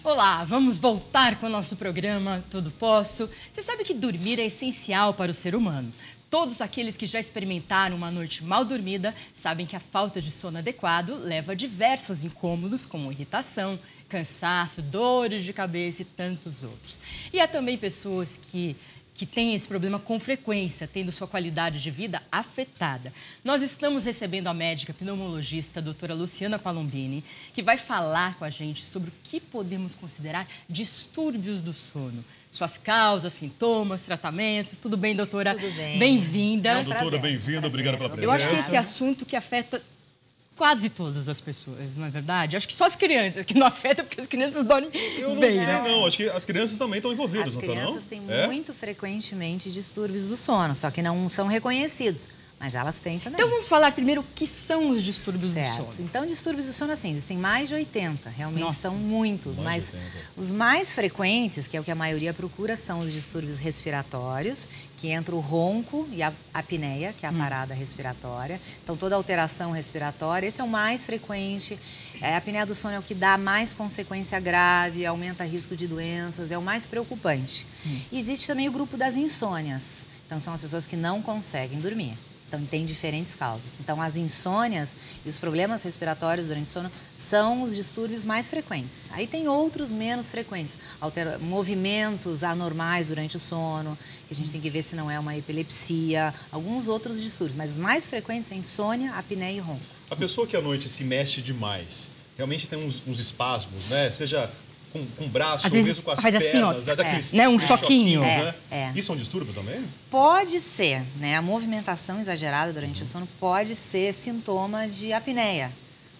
Olá, vamos voltar com o nosso programa Tudo Posso. Você sabe que dormir é essencial para o ser humano. Todos aqueles que já experimentaram uma noite mal dormida sabem que a falta de sono adequado leva a diversos incômodos, como irritação, cansaço, dores de cabeça e tantos outros. E há também pessoas que têm esse problema com frequência, tendo sua qualidade de vida afetada. Nós estamos recebendo a médica pneumologista, a doutora Luciana Palombini, que vai falar com a gente sobre o que podemos considerar distúrbios do sono. Suas causas, sintomas, tratamentos. Tudo bem, doutora? Tudo bem. Bem-vinda. Doutora, bem-vinda. Obrigado pela presença. Eu acho que esse assunto que afeta quase todas as pessoas, não é verdade? Acho que só as crianças que não afetam, porque as crianças dormem Eu não bem. sei, não. Acho que as crianças também estão envolvidas, As não estão, não? crianças têm muito frequentemente distúrbios do sono, só que não são reconhecidos, mas elas têm também. Então vamos falar primeiro o que são os distúrbios do Certo. sono. Então, distúrbios do sono, assim, existem mais de 80, realmente Nossa. são muitos, Mais mas de 80. os mais frequentes, que é o que a maioria procura, são os distúrbios respiratórios, que entra o ronco e a apneia, que é a parada respiratória. Então, toda alteração respiratória, esse é o mais frequente. A apneia do sono é o que dá mais consequência grave, aumenta risco de doenças, é o mais preocupante. E existe também o grupo das insônias. Então, são as pessoas que não conseguem dormir. Então, tem diferentes causas. Então, as insônias e os problemas respiratórios durante o sono são os distúrbios mais frequentes. Aí tem outros menos frequentes. Movimentos anormais durante o sono, que a gente tem que ver se não é uma epilepsia, alguns outros distúrbios. Mas os mais frequentes é insônia, apneia e ronco. A pessoa que à noite se mexe demais, realmente tem uns espasmos, né? Seja com o braço, Às ou vezes mesmo com as faz pernas, assim, ó, daqueles né? Um choquinhos, choquinho. né? É. Isso é um distúrbio também? Pode ser, né? A movimentação exagerada durante o sono pode ser sintoma de apneia.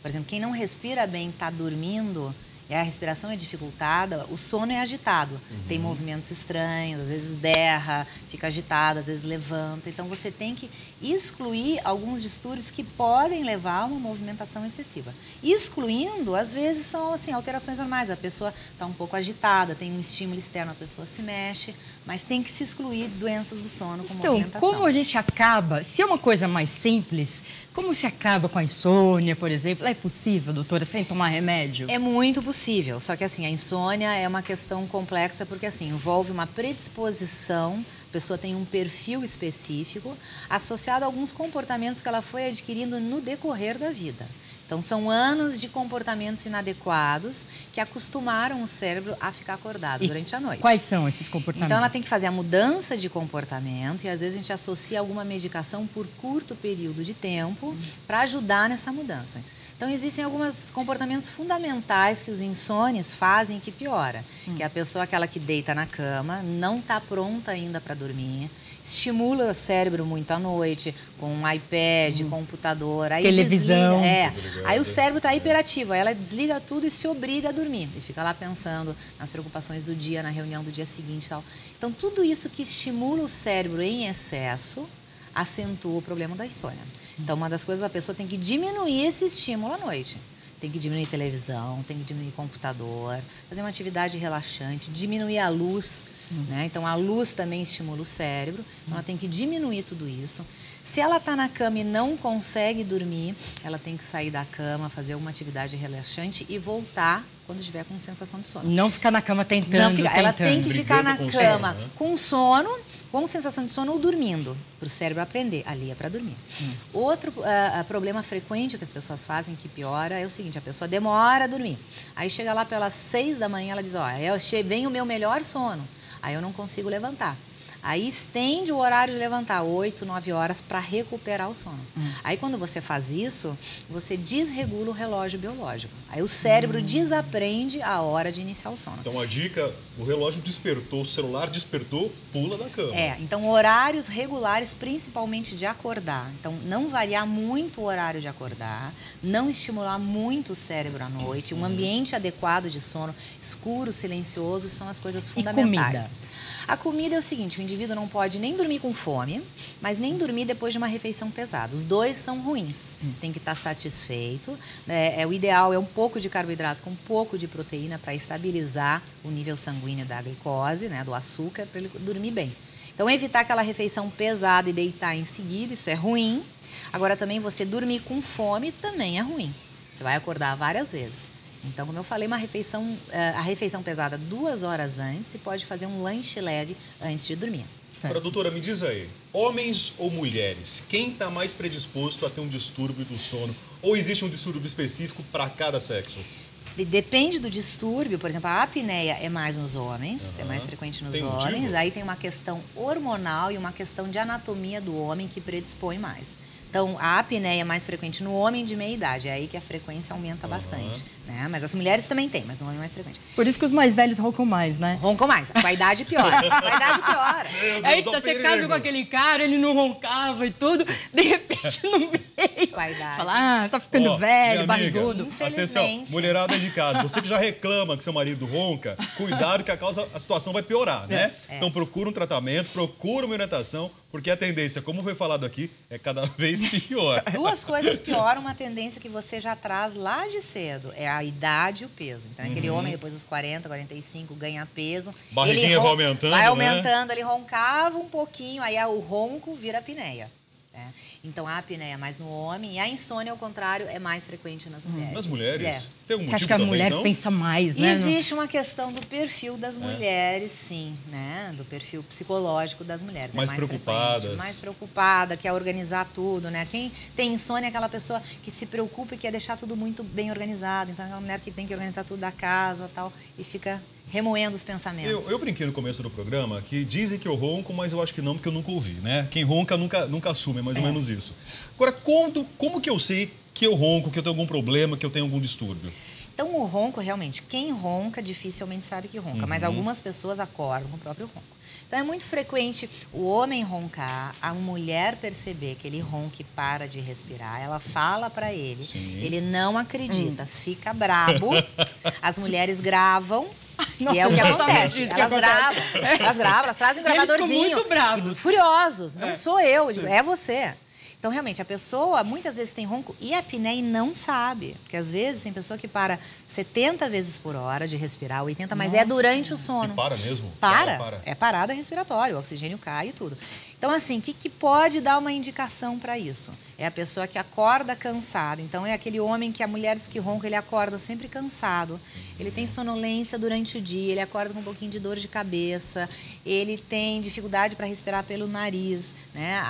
Por exemplo, quem não respira bem, está dormindo, a respiração é dificultada, o sono é agitado. Tem movimentos estranhos, às vezes berra, fica agitado, às vezes levanta. Então, você tem que excluir alguns distúrbios que podem levar a uma movimentação excessiva. Excluindo, às vezes, são assim, alterações normais. A pessoa está um pouco agitada, tem um estímulo externo, a pessoa se mexe, mas tem que se excluir doenças do sono com Então, movimentação. como a gente acaba, se é uma coisa mais simples, como se acaba com a insônia, por exemplo? É possível, doutora, sem tomar remédio? É muito possível, só que assim, a insônia é uma questão complexa porque assim, envolve uma predisposição, a pessoa tem um perfil específico associado a alguns comportamentos que ela foi adquirindo no decorrer da vida. Então, são anos de comportamentos inadequados que acostumaram o cérebro a ficar acordado durante a noite. Quais são esses comportamentos? Então, ela tem que fazer a mudança de comportamento e, às vezes, a gente associa alguma medicação por curto período de tempo para ajudar nessa mudança. Então, existem alguns comportamentos fundamentais que os insônios fazem que piora. Que é a pessoa, aquela que deita na cama, não está pronta ainda para dormir, estimula o cérebro muito à noite, com um iPad, computador, aí televisão. desliga, aí o cérebro está hiperativo, aí ela desliga tudo e se obriga a dormir. E fica lá pensando nas preocupações do dia, na reunião do dia seguinte e tal. Então, tudo isso que estimula o cérebro em excesso acentua o problema da insônia. Então, uma das coisas, a pessoa tem que diminuir esse estímulo à noite. Tem que diminuir televisão, tem que diminuir computador, fazer uma atividade relaxante, diminuir a luz, né? Então, a luz também estimula o cérebro, então ela tem que diminuir tudo isso. Se ela está na cama e não consegue dormir, ela tem que sair da cama, fazer alguma atividade relaxante e voltar quando estiver com sensação de sono. Não ficar na cama tentando, Não ficar. Ela tem que ficar na Brigando com cama sono, né? com sono, com sensação de sono ou dormindo, para o cérebro aprender. Ali é para dormir. Outro problema frequente que as pessoas fazem, que piora, é o seguinte: a pessoa demora a dormir. Aí chega lá pelas 6 da manhã, ela diz, ó, vem o meu melhor sono. Aí eu não consigo levantar. Aí estende o horário de levantar, 8, 9 horas, para recuperar o sono. Aí quando você faz isso, você desregula o relógio biológico. Aí o cérebro desaprende a hora de iniciar o sono. Então, a dica, o relógio despertou, o celular despertou, pula da cama. Então horários regulares, principalmente de acordar. Então, não variar muito o horário de acordar, não estimular muito o cérebro à noite, um ambiente adequado de sono, escuro, silencioso, são as coisas fundamentais. comida? A comida é o seguinte, o indivíduo não pode nem dormir com fome, mas nem dormir depois de uma refeição pesada. Os dois são ruins. Tem que estar satisfeito. O ideal é um pouco de carboidrato com um pouco de proteína para estabilizar o nível sanguíneo da glicose, né, do açúcar, para ele dormir bem. Então, evitar aquela refeição pesada e deitar em seguida, isso é ruim. Agora, também você dormir com fome também é ruim. Você vai acordar várias vezes. Então, como eu falei, a refeição pesada 2 horas antes e pode fazer um lanche leve antes de dormir. Agora, doutora, me diz aí, homens ou mulheres, quem está mais predisposto a ter um distúrbio do sono? Ou existe um distúrbio específico para cada sexo? Depende do distúrbio, por exemplo, a apneia é mais nos homens, é mais frequente nos homens. Motivo? Aí tem uma questão hormonal e uma questão de anatomia do homem que predispõe mais. Então, a apneia é mais frequente no homem de meia idade, é aí que a frequência aumenta bastante, né? Mas as mulheres também têm, mas no homem é mais frequente. Por isso que os mais velhos roncam mais, né? Roncam mais, com a idade piora, com a idade piora. Aí você casa com aquele cara, ele não roncava e tudo, de repente no meio. Com a idade. Fala, tá ficando velho, minha amiga, barrigudo. Infelizmente. Atenção, mulherada de casa, você que já reclama que seu marido ronca, cuidado que a situação vai piorar, né? Então procura um tratamento, procura uma orientação, porque a tendência, como foi falado aqui, é cada vez pior. 2 coisas pioram uma tendência que você já traz lá de cedo, é a idade e o peso. Então, aquele homem, depois dos 40, 45, ganha peso. Barriguinha vai aumentando, vai né? aumentando, ele roncava um pouquinho, aí o ronco vira apneia. Né? Então, a apneia é mais no homem e a insônia, ao contrário, é mais frequente nas mulheres. Nas mulheres? Tem algum motivo Acho que a também, mulher não? pensa mais, né? Existe uma questão do perfil das mulheres, sim, né? Do perfil psicológico das mulheres. Mais preocupadas. Frequente, mais preocupada, quer organizar tudo, né? Quem tem insônia é aquela pessoa que se preocupa e quer deixar tudo muito bem organizado. Então, é aquela mulher que tem que organizar tudo da casa e tal, e fica remoendo os pensamentos. Eu brinquei no começo do programa que dizem que eu ronco, mas eu acho que não, porque eu nunca ouvi, né? Quem ronca nunca assume, é mais ou menos isso. Agora, como que eu sei que eu ronco, que eu tenho algum problema, que eu tenho algum distúrbio? Então, o ronco, realmente, quem ronca dificilmente sabe que ronca, mas algumas pessoas acordam com o próprio ronco. Então, é muito frequente o homem roncar, a mulher perceber que ele ronca e para de respirar, ela fala para ele, ele não acredita, fica brabo, as mulheres gravam. Nossa, e é o que acontece. isso que Elas gravam, elas trazem um gravadorzinho. Eles ficam muito bravos. Furiosos. Não sou eu, digo, é você. Então, realmente, a pessoa muitas vezes tem ronco e apneia e não sabe. Porque, às vezes, tem pessoa que para 70 vezes por hora de respirar, 80, mas é durante o sono. E para mesmo? Para. É parada respiratória, o oxigênio cai e tudo. Então, assim, o que pode dar uma indicação para isso? É a pessoa que acorda cansada. Então, é aquele homem que a mulher diz que ronca, ele acorda sempre cansado. Ele tem sonolência durante o dia, ele acorda com um pouquinho de dor de cabeça, ele tem dificuldade para respirar pelo nariz, né?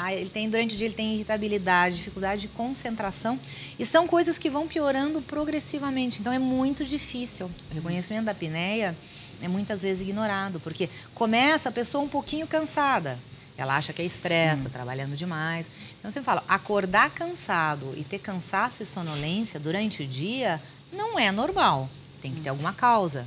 Durante o dia ele tem irritabilidade, dificuldade de concentração. E são coisas que vão piorando progressivamente. Então, é muito difícil. O reconhecimento da apneia é muitas vezes ignorado, porque começa a pessoa um pouquinho cansada. Ela acha que é estresse, está trabalhando demais. Então, você fala, acordar cansado e ter cansaço e sonolência durante o dia não é normal. Tem que ter alguma causa.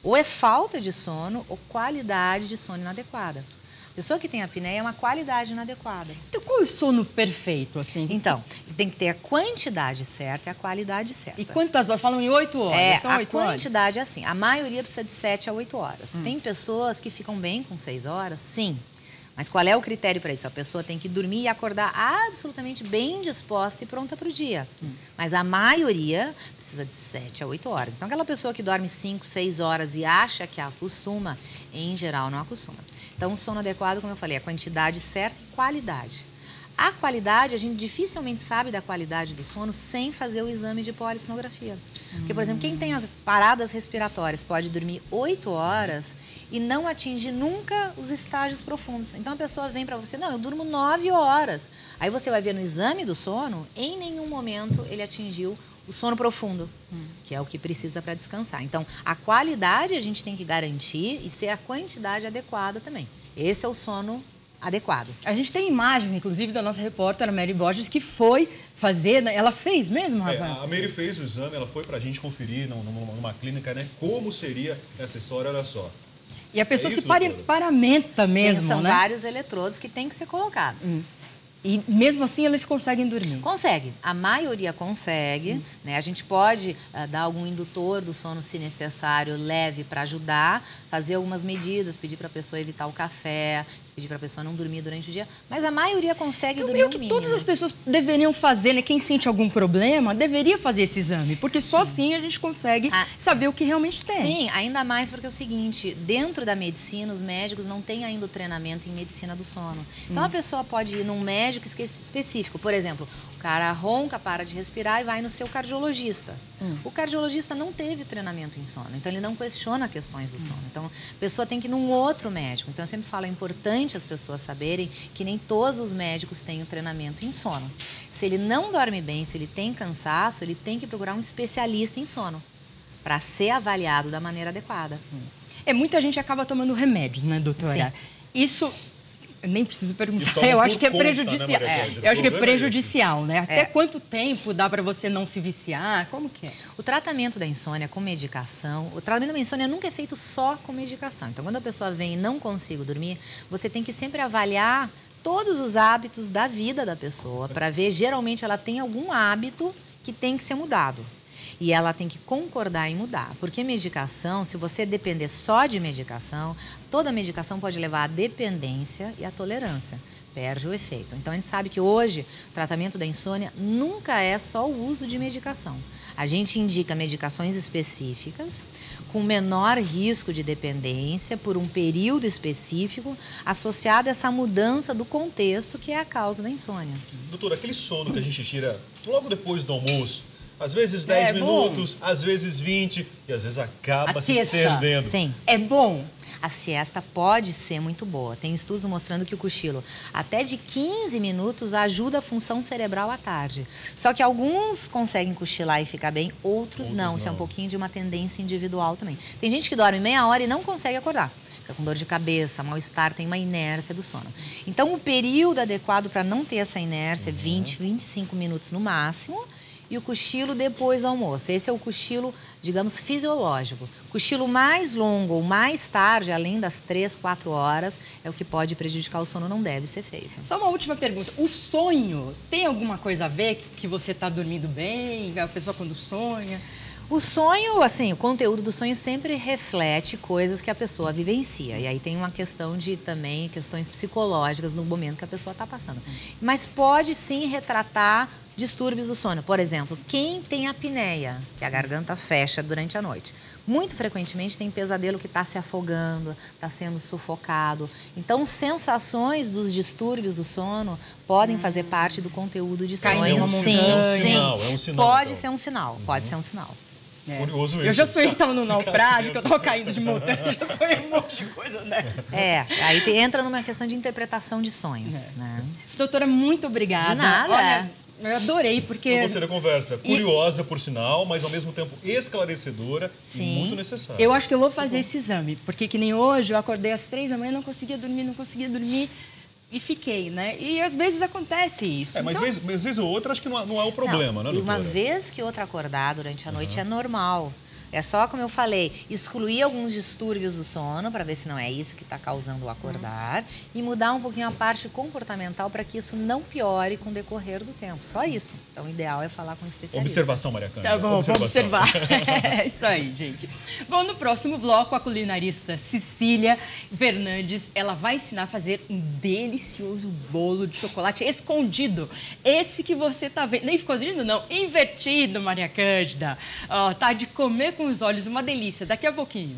Ou é falta de sono ou qualidade de sono inadequada. A pessoa que tem apneia é uma qualidade inadequada. Então, qual é o sono perfeito, assim? Então, tem que ter a quantidade certa e a qualidade certa. E quantas horas? Falam em 8 horas. São 8 horas? A quantidade é assim. A maioria precisa de 7 a 8 horas. Tem pessoas que ficam bem com 6 horas, sim. Mas qual é o critério para isso? A pessoa tem que dormir e acordar absolutamente bem disposta e pronta para o dia. Mas a maioria precisa de 7 a 8 horas. Então, aquela pessoa que dorme 5, 6 horas e acha que acostuma, em geral, não acostuma. Então, o sono adequado, como eu falei, é a quantidade certa e qualidade. A qualidade, a gente dificilmente sabe da qualidade do sono sem fazer o exame de polissonografia. Porque, por exemplo, quem tem as paradas respiratórias pode dormir 8 horas e não atingir nunca os estágios profundos. Então, a pessoa vem para você, não, eu durmo 9 horas. Aí você vai ver no exame do sono, em nenhum momento ele atingiu o sono profundo, que é o que precisa para descansar. Então, a qualidade a gente tem que garantir e ser a quantidade adequada também. Esse é o sono adequado. A gente tem imagens, inclusive, da nossa repórter, a Mary Borges, que foi fazer... Ela fez mesmo, Rafael? A Mary fez o exame, ela foi pra gente conferir numa clínica, né? Como seria essa história, olha só. E a pessoa se doutora? paramenta mesmo, São né? vários eletrodos que têm que ser colocados. E mesmo assim eles conseguem dormir? Consegue. A maioria consegue. Né? A gente pode dar algum indutor do sono, se necessário, leve para ajudar, fazer algumas medidas, pedir para a pessoa evitar o café, pedir para a pessoa não dormir durante o dia. Mas a maioria consegue dormir o mínimo. Todas as pessoas deveriam fazer, né? Quem sente algum problema deveria fazer esse exame, porque só assim a gente consegue saber o que realmente tem. Sim, ainda mais porque é o seguinte, dentro da medicina, os médicos não têm ainda o treinamento em medicina do sono. Então, a pessoa pode ir num médico médico específico. Por exemplo, o cara ronca, para de respirar e vai no seu cardiologista. O cardiologista não teve treinamento em sono, então ele não questiona questões do sono. Então, a pessoa tem que ir num outro médico. Então, eu sempre falo, é importante as pessoas saberem que nem todos os médicos têm o treinamento em sono. Se ele não dorme bem, se ele tem cansaço, ele tem que procurar um especialista em sono para ser avaliado da maneira adequada. Muita gente acaba tomando remédios, né, doutora? Sim. Isso, eu nem preciso perguntar, eu acho que é prejudicial. Eu acho que é prejudicial, né? Até quanto tempo dá para você não se viciar? Como que é? O tratamento da insônia com medicação, o tratamento da insônia nunca é feito só com medicação. Então, quando a pessoa vem e não consigo dormir, você tem que sempre avaliar todos os hábitos da vida da pessoa para ver, geralmente, ela tem algum hábito que tem que ser mudado. E ela tem que concordar em mudar. Porque medicação, se você depender só de medicação, toda medicação pode levar à dependência e à tolerância. Perde o efeito. Então, a gente sabe que hoje, o tratamento da insônia nunca é só o uso de medicação. A gente indica medicações específicas, com menor risco de dependência, por um período específico, associado a essa mudança do contexto que é a causa da insônia. Doutora, aquele sono que a gente tira logo depois do almoço, às vezes 10 minutos, às vezes 20, e às vezes acaba se estendendo. Sim. É bom? A siesta pode ser muito boa. Tem estudos mostrando que o cochilo até de 15 minutos ajuda a função cerebral à tarde. Só que alguns conseguem cochilar e ficar bem, outros não. Isso é um pouquinho de uma tendência individual também. Tem gente que dorme meia hora e não consegue acordar. Fica com dor de cabeça, mal-estar, tem uma inércia do sono. Então, o período adequado para não ter essa inércia é 20, 25 minutos no máximo. E o cochilo depois do almoço. Esse é o cochilo, digamos, fisiológico. Cochilo mais longo ou mais tarde, além das 3, 4 horas, é o que pode prejudicar o sono, não deve ser feito. Só uma última pergunta. O sonho tem alguma coisa a ver que você está dormindo bem, a pessoa quando sonha? O sonho, assim, o conteúdo do sonho sempre reflete coisas que a pessoa vivencia. E aí tem uma questão de também questões psicológicas no momento que a pessoa está passando. Mas pode sim retratar distúrbios do sono. Por exemplo, quem tem apneia, que a garganta fecha durante a noite, muito frequentemente tem pesadelo que está se afogando, está sendo sufocado. Então, sensações dos distúrbios do sono podem fazer parte do conteúdo de sonho. É um sinal. Pode ser um sinal, pode ser um sinal. Curioso isso. Eu já sonhei que estava no naufrágio, que eu estava caindo de montanha, eu já sonhei um monte de coisa dessa. Aí entra numa questão de interpretação de sonhos, né? Doutora, muito obrigada. De nada. Olha, eu adorei, porque... Eu gostei da conversa. Curiosa, por sinal, mas ao mesmo tempo esclarecedora e muito necessária. Eu acho que eu vou fazer esse exame, porque que nem hoje, eu acordei às 3 da manhã, não conseguia dormir. E fiquei, né? E às vezes acontece isso. Mas às vezes ou outra, acho que não é o problema, né, doutora? E uma vez que outra acordar durante a noite é normal. É só, como eu falei, excluir alguns distúrbios do sono, para ver se não é isso que está causando o acordar, e mudar um pouquinho a parte comportamental para que isso não piore com o decorrer do tempo. Só isso. Então, o ideal é falar com um especialista. Observação, Maria Cândida. Tá bom, vamos observar. É isso aí, gente. Bom, no próximo bloco, a culinarista Cecília Fernandes, ela vai ensinar a fazer um delicioso bolo de chocolate escondido. Esse que você tá vendo. Nem escondido, não. Invertido, Maria Cândida. Ó, tá de comer com os olhos, uma delícia. Daqui a pouquinho.